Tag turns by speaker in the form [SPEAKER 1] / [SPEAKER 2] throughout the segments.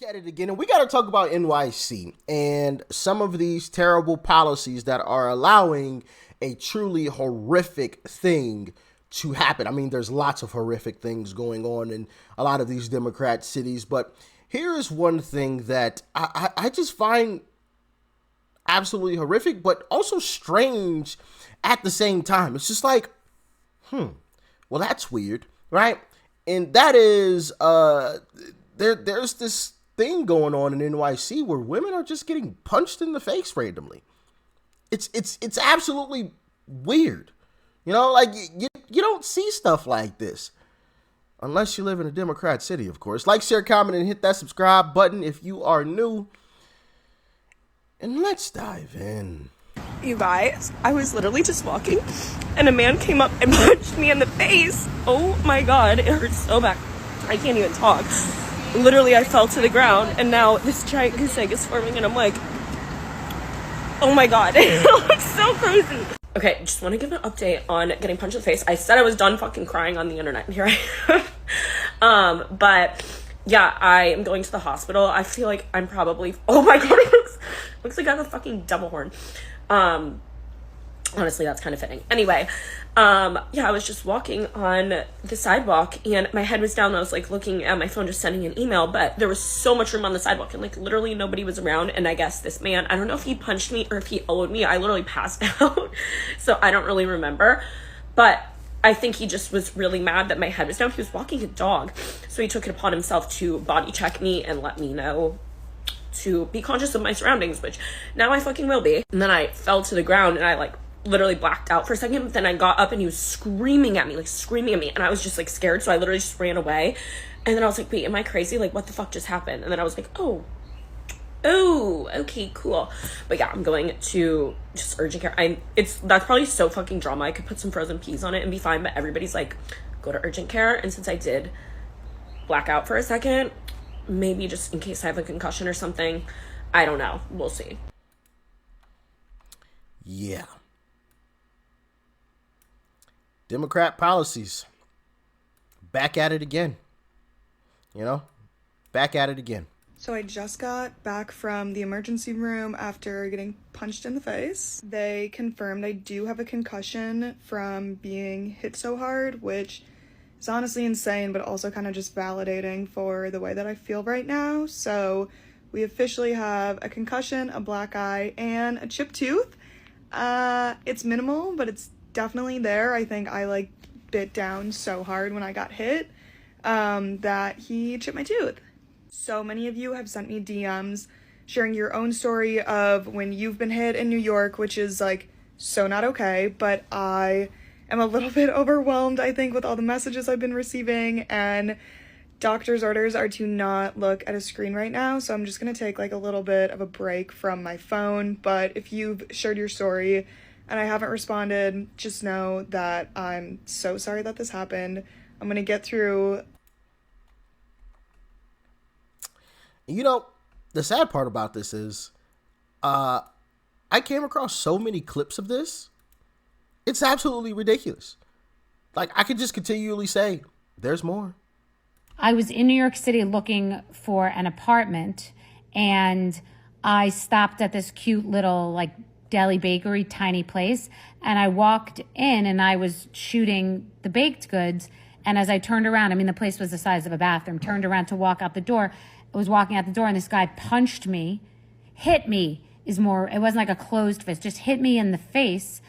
[SPEAKER 1] At it again, and we got to talk about NYC and some of these terrible policies that are allowing a truly horrific thing to happen. I mean, there's lots of horrific things going on in a lot of these Democrat cities, but here is one thing that I just find absolutely horrific, but also strange at the same time. It's just like, well, that's weird, right? And that is, there's this thing going on in NYC where women are just getting punched in the face randomly. It's absolutely weird. You know, like you don't see stuff like this unless you live in a Democrat city, of course. Like, share, comment, and hit that subscribe button if you are new. And let's dive in.
[SPEAKER 2] You guys, I was literally just walking and a man came up and punched me in the face. Oh my god, it hurts so bad. I can't even talk. Literally, I fell to the ground, and now this giant goose egg is forming, and I'm like, oh my god, it looks so crazy. Okay, just want to give an update on getting punched in the face. I said I was done fucking crying on the internet, and here I am. But yeah, I am going to the hospital. I feel like I'm probably, oh my god, it looks like I have a fucking devil horn. Honestly, that's kind of fitting. Anyway, yeah, I was just walking on the sidewalk and my head was down and I was like looking at my phone, just sending an email, but there was so much room on the sidewalk and like literally nobody was around. And I guess this man, I don't know if he punched me or if he owed me. I literally passed out. So I don't really remember, but I think he just was really mad that my head was down. He was walking a dog. So he took it upon himself to body check me and let me know to be conscious of my surroundings, which now I fucking will be. And then I fell to the ground and I like literally blacked out for a second, but then I got up and he was screaming at me, and I was just like scared, so I literally just ran away. And then I was like, wait, am I crazy? Like, what the fuck just happened? And then I was like, oh, okay, cool. But yeah, I'm going to just urgent care. That's probably so fucking drama. I could put some frozen peas on it and be fine, but everybody's like, go to urgent care. And since I did black out for a second, maybe just in case I have a concussion or something, I don't know, we'll see.
[SPEAKER 1] Yeah. Democrat policies. Back at it again. You know? Back at it again.
[SPEAKER 3] So I just got back from the emergency room after getting punched in the face. They confirmed I do have a concussion from being hit so hard, which is honestly insane, but also kind of just validating for the way that I feel right now. So we officially have a concussion, a black eye, and a chipped tooth. It's minimal, but it's definitely there. I think I like bit down so hard when I got hit that he chipped my tooth. So many of you have sent me DMs sharing your own story of when you've been hit in New York, which is like so not okay, but I am a little bit overwhelmed, I think, with all the messages I've been receiving, and doctor's orders are to not look at a screen right now, so I'm just gonna take like a little bit of a break from my phone. But if you've shared your story and I haven't responded, just know that I'm so sorry that this happened. I'm gonna get through.
[SPEAKER 1] You know, the sad part about this is, I came across so many clips of this. It's absolutely ridiculous. Like, I could just continually say, there's more.
[SPEAKER 4] I was in New York City looking for an apartment, and I stopped at this cute little like deli bakery, tiny place, and I walked in and I was shooting the baked goods. And as I turned around, I mean, the place was the size of a bathroom, turned around to walk out the door. I was walking out the door and this guy punched me, hit me is more, it wasn't like a closed fist, just hit me in the face.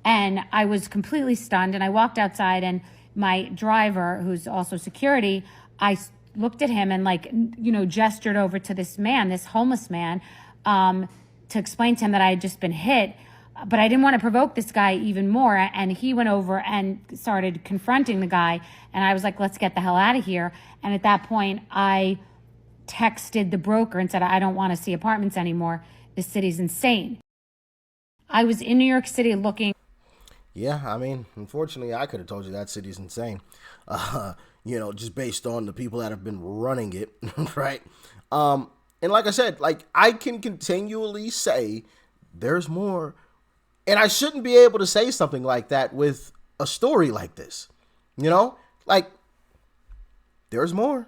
[SPEAKER 4] And I was completely stunned. And I walked outside and my driver, who's also security, I looked at him and like, you know, gestured over to this man, this homeless man, to explain to him that I had just been hit. But I didn't want to provoke this guy even more. And he went over and started confronting the guy. And I was like, let's get the hell out of here. And at that point, I texted the broker and said, I don't want to see apartments anymore. This city's insane. I was in New York City looking.
[SPEAKER 1] Yeah, I mean, unfortunately, I could have told you that city's insane. You know, just based on the people that have been running it, right? And like I said, like, I can continually say there's more. And I shouldn't be able to say something like that with a story like this. You know? Like, there's more.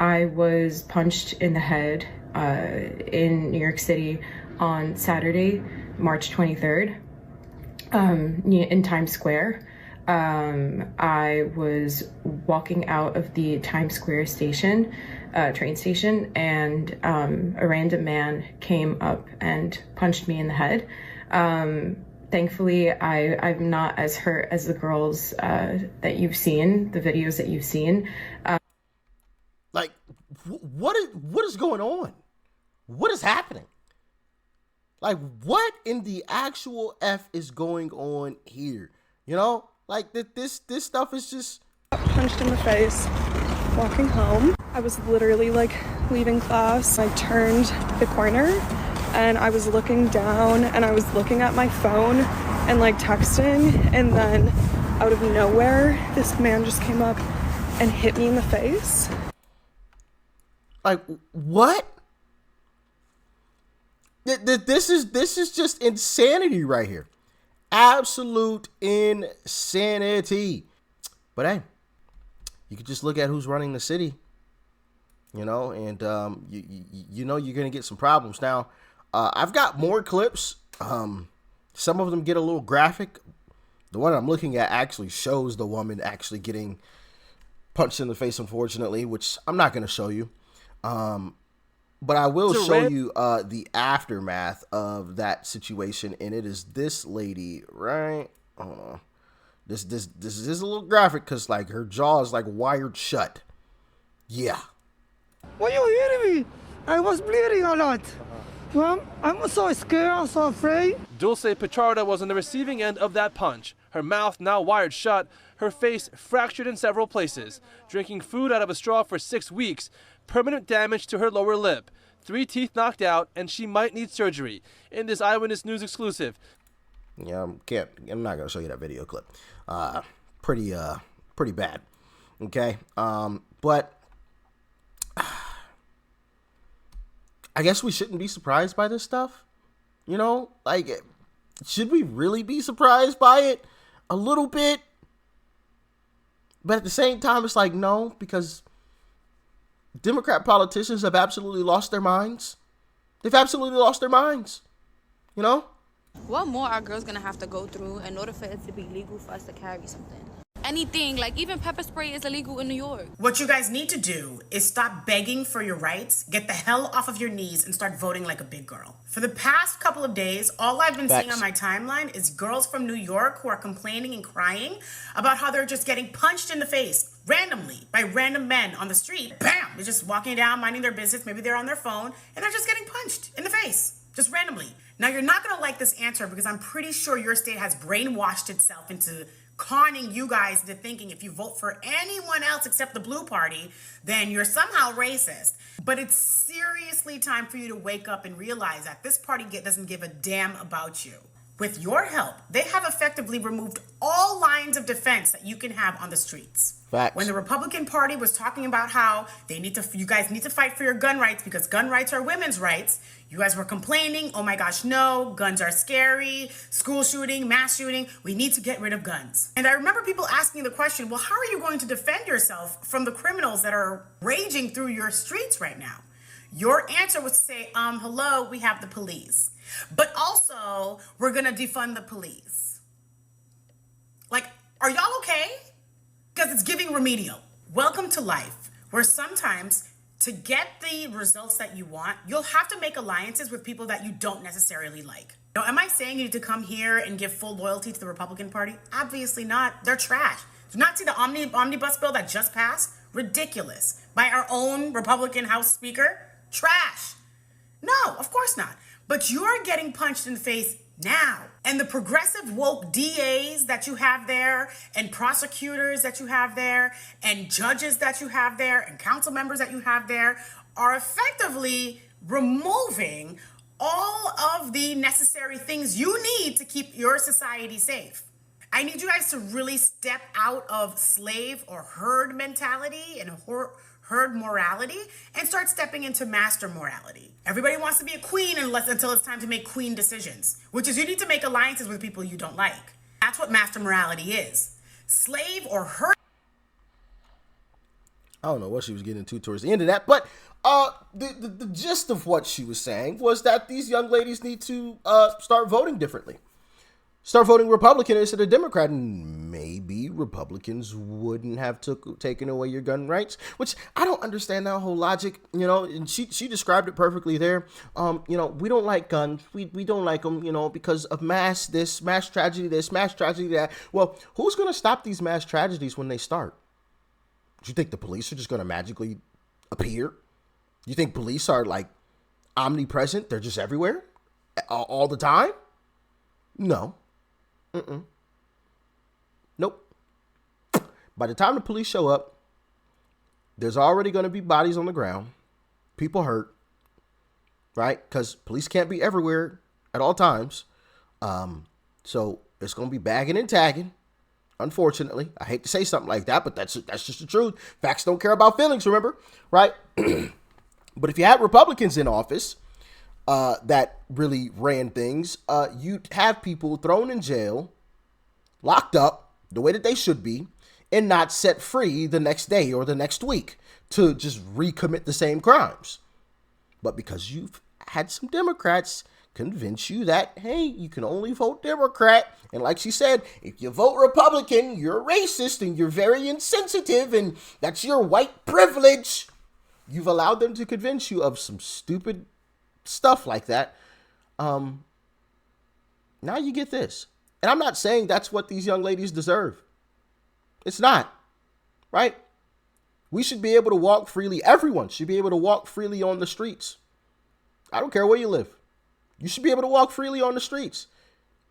[SPEAKER 5] I was punched in the head in New York City on Saturday, March 23rd, in Times Square. I was walking out of the Times Square station, train station, and a random man came up and punched me in the head. Thankfully, I'm not as hurt as the girls that you've seen, the videos that you've seen.
[SPEAKER 1] Like, what is going on? What is happening? Like, what in the actual F is going on here? You know, like this stuff is just...
[SPEAKER 3] Punched in the face walking home. I was literally like leaving class. I turned the corner and I was looking down and I was looking at my phone and like texting, and then out of nowhere this man just came up and hit me in the face.
[SPEAKER 1] Like, what? This is just insanity right here. Absolute insanity. But hey, you could just look at who's running the city, you know, and you know you're gonna get some problems. Now, I've got more clips. Some of them get a little graphic. The one I'm looking at actually shows the woman actually getting punched in the face, unfortunately, which I'm not gonna show you. But I will show you the aftermath of that situation, and it is this lady, right? Hold on. This is a little graphic because like her jaw is like wired shut. Yeah.
[SPEAKER 6] Why you hitting me? I was bleeding a lot. Well, I was so scared, I was so afraid.
[SPEAKER 7] Dulce Pichardo was on the receiving end of that punch. Her mouth now wired shut, her face fractured in several places, drinking food out of a straw for 6 weeks, permanent damage to her lower lip, 3 teeth knocked out, and she might need surgery. In this Eyewitness News exclusive.
[SPEAKER 1] Yeah, I'm not gonna show you that video clip. Pretty bad. Okay. But I guess we shouldn't be surprised by this stuff. You know, like, should we really be surprised by it? A little bit. But at the same time, it's like, no, because Democrat politicians have absolutely lost their minds. They've absolutely lost their minds. You know?
[SPEAKER 8] What more are girls gonna have to go through in order for it to be legal for us to carry something? Anything, like even pepper spray is illegal in New York.
[SPEAKER 9] What you guys need to do is stop begging for your rights, get the hell off of your knees, and start voting like a big girl. For the past couple of days, all I've been seeing on my timeline is girls from New York who are complaining and crying about how they're just getting punched in the face randomly by random men on the street. Bam! They're just walking down, minding their business. Maybe they're on their phone, and they're just getting punched in the face, just randomly. Now, you're not going to like this answer because I'm pretty sure your state has brainwashed itself into conning you guys into thinking if you vote for anyone else except the blue party, then you're somehow racist. But it's seriously time for you to wake up and realize that this party doesn't give a damn about you. With your help, they have effectively removed all lines of defense that you can have on the streets.
[SPEAKER 1] Facts.
[SPEAKER 9] When the Republican Party was talking about how you guys need to fight for your gun rights because gun rights are women's rights, you guys were complaining, oh my gosh, no, guns are scary, school shooting, mass shooting, we need to get rid of guns. And I remember people asking the question, well, how are you going to defend yourself from the criminals that are raging through your streets right now? Your answer was to say, hello, we have the police. But also, we're gonna defund the police. Like, are y'all okay? Because it's giving remedial. Welcome to life, where sometimes to get the results that you want, you'll have to make alliances with people that you don't necessarily like. Now, am I saying you need to come here and give full loyalty to the Republican Party? Obviously not. They're trash. Do you not see the omnibus bill that just passed? Ridiculous. By our own Republican House Speaker? Trash. No, of course not. But you're getting punched in the face now. And the progressive woke DAs that you have there, and prosecutors that you have there, and judges that you have there, and council members that you have there are effectively removing all of the necessary things you need to keep your society safe. I need you guys to really step out of slave or herd mentality and herd morality and start stepping into master morality. Everybody wants to be a queen until it's time to make queen decisions, which is you need to make alliances with people you don't like. That's what master morality is. Slave or herd.
[SPEAKER 1] I don't know what she was getting into towards the end of that, but the gist of what she was saying was that these young ladies need to start voting differently. Start voting Republican instead of Democrat, and maybe Republicans wouldn't have taken away your gun rights, which I don't understand that whole logic, and she described it perfectly there. We don't like guns. We don't like them, because of mass tragedy, mass tragedy that. Well, who's going to stop these mass tragedies when they start? Do you think the police are just going to magically appear? You think police are like omnipresent? They're just everywhere all the time? No. Nope. By the time the police show up, there's already going to be bodies on the ground, people hurt, right? Because police can't be everywhere at all times. So it's going to be bagging and tagging. Unfortunately, I hate to say something like that, but that's just the truth. Facts don't care about feelings, remember, right? But if you had Republicans in office that really ran things, you'd have people thrown in jail, locked up the way that they should be, and not set free the next day or the next week to just recommit the same crimes. But because you've had some Democrats convince you that, hey, you can only vote Democrat. And like she said, if you vote Republican, you're racist and you're very insensitive and that's your white privilege. You've allowed them to convince you of some stupid stuff like that. Now you get this. And I'm not saying that's what these young ladies deserve. It's not, right? We should be able to walk freely. Everyone should be able to walk freely on the streets. I don't care where you live. You should be able to walk freely on the streets.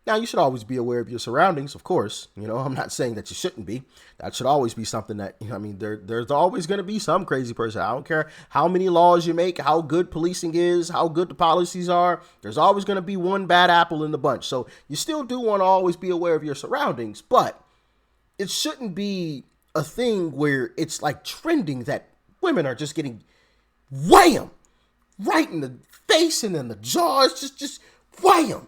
[SPEAKER 1] Now, you should always be aware of your surroundings, of course. I'm not saying that you shouldn't be. That should always be something that, there's always going to be some crazy person. I don't care how many laws you make, how good policing is, how good the policies are. There's always going to be one bad apple in the bunch. So you still do want to always be aware of your surroundings, but it shouldn't be a thing where it's like trending that women are just getting wham right in the face and in the jaw. It's just wham.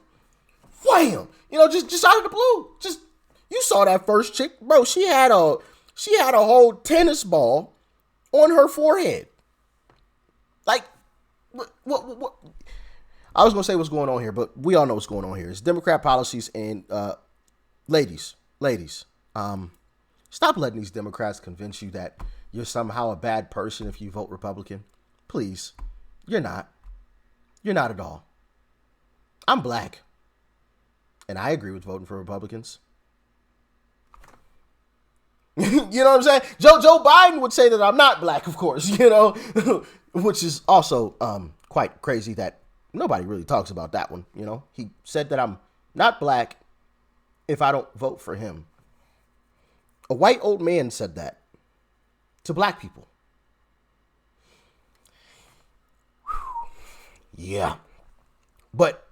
[SPEAKER 1] Just out of the blue. Just, you saw that first chick, bro. She had a whole tennis ball on her forehead. Like, what? I was gonna say what's going on here, but we all know what's going on here. It's Democrat policies, and ladies, stop letting these Democrats convince you that you're somehow a bad person if you vote Republican. Please, you're not. You're not at all. I'm black. And I agree with voting for Republicans. You know what I'm saying? Joe Biden would say that I'm not black, of course, which is also quite crazy that nobody really talks about that one. He said that I'm not black if I don't vote for him. A white old man said that to black people. Yeah. But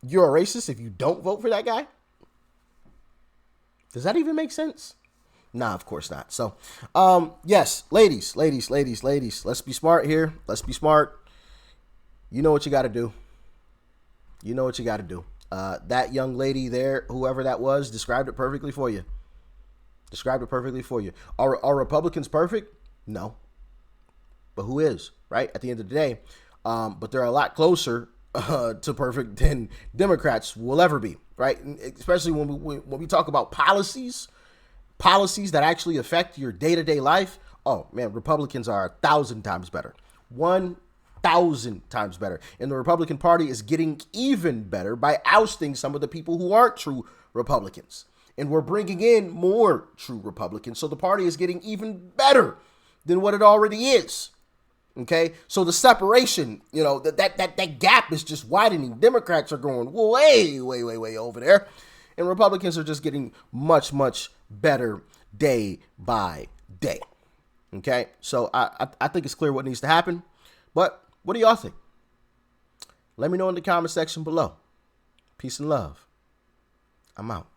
[SPEAKER 1] you're a racist if you don't vote for that guy? Does that even make sense? Nah, of course not. So, yes, ladies, let's be smart here. Let's be smart. You know what you got to do. That young lady there, whoever that was, described it perfectly for you. Are Republicans perfect? No. But who is, right? At the end of the day. But they're a lot closer to perfect than Democrats will ever be, right? And especially when we talk about policies that actually affect your day-to-day life. Oh man, Republicans are 1,000 times better, 1,000 times better, and the Republican Party is getting even better by ousting some of the people who aren't true Republicans, and we're bringing in more true Republicans. So the party is getting even better than what it already is. Okay, so the separation, that gap is just widening. Democrats are going way over there, and Republicans are just getting much better day by day. Okay, so I think it's clear what needs to happen, but what do y'all think? Let me know in the comment section below. Peace and love. I'm out.